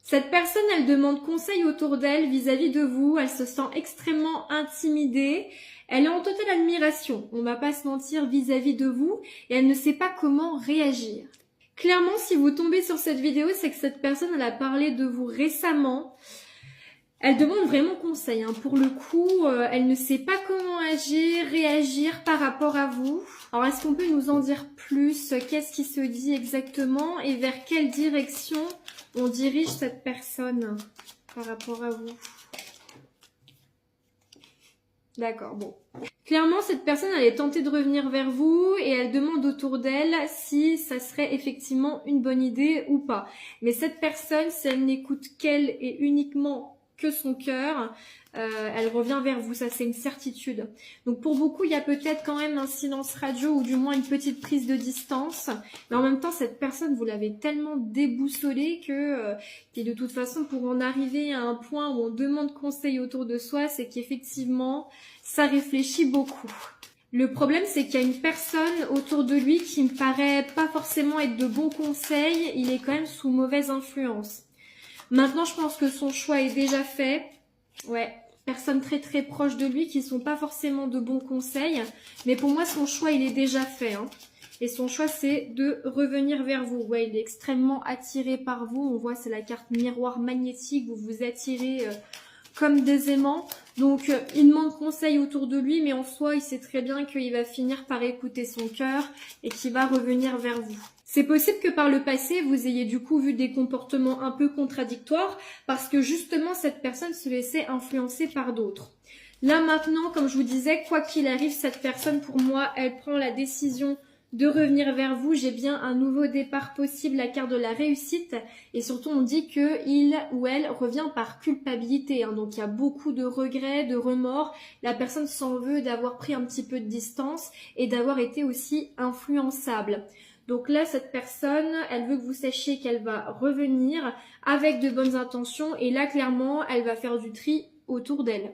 Cette personne, elle demande conseil autour d'elle vis-à-vis de vous. Elle se sent extrêmement intimidée. Elle est en totale admiration, on va pas se mentir, vis-à-vis de vous. Et elle ne sait pas comment réagir. Clairement, si vous tombez sur cette vidéo, c'est que cette personne, elle a parlé de vous récemment. Elle demande vraiment conseil. Pour le coup, elle ne sait pas comment agir, réagir par rapport à vous. Alors, est-ce qu'on peut nous en dire plus? Qu'est-ce qui se dit exactement? Et vers quelle direction on dirige cette personne par rapport à vous? D'accord, bon. Clairement, cette personne, elle est tentée de revenir vers vous et elle demande autour d'elle si ça serait effectivement une bonne idée ou pas. Mais cette personne, si elle n'écoute qu'elle et uniquement que son cœur, elle revient vers vous, ça c'est une certitude. Donc pour beaucoup, il y a peut-être quand même un silence radio ou du moins une petite prise de distance. Mais en même temps, cette personne, vous l'avez tellement déboussolée que de toute façon, pour en arriver à un point où on demande conseil autour de soi, c'est qu'effectivement, ça réfléchit beaucoup. Le problème, c'est qu'il y a une personne autour de lui qui me paraît pas forcément être de bons conseils. Il est quand même sous mauvaise influence. Maintenant, je pense que son choix est déjà fait. Ouais, personnes très très proches de lui qui sont pas forcément de bons conseils. Mais pour moi, son choix, il est déjà fait. Et son choix, c'est de revenir vers vous. Ouais, il est extrêmement attiré par vous. On voit, c'est la carte miroir magnétique. Vous vous attirez comme des aimants. Donc, il demande conseil autour de lui, mais en soi, il sait très bien qu'il va finir par écouter son cœur et qu'il va revenir vers vous. C'est possible que par le passé, vous ayez du coup vu des comportements un peu contradictoires parce que justement, cette personne se laissait influencer par d'autres. Là maintenant, comme je vous disais, quoi qu'il arrive, cette personne, pour moi, elle prend la décision de revenir vers vous. J'ai bien un nouveau départ possible, la carte de la réussite. Et surtout, on dit que il ou elle revient par culpabilité. Donc, il y a beaucoup de regrets, de remords. La personne s'en veut d'avoir pris un petit peu de distance et d'avoir été aussi influençable. Donc là, cette personne, elle veut que vous sachiez qu'elle va revenir avec de bonnes intentions. Et là, clairement, elle va faire du tri autour d'elle.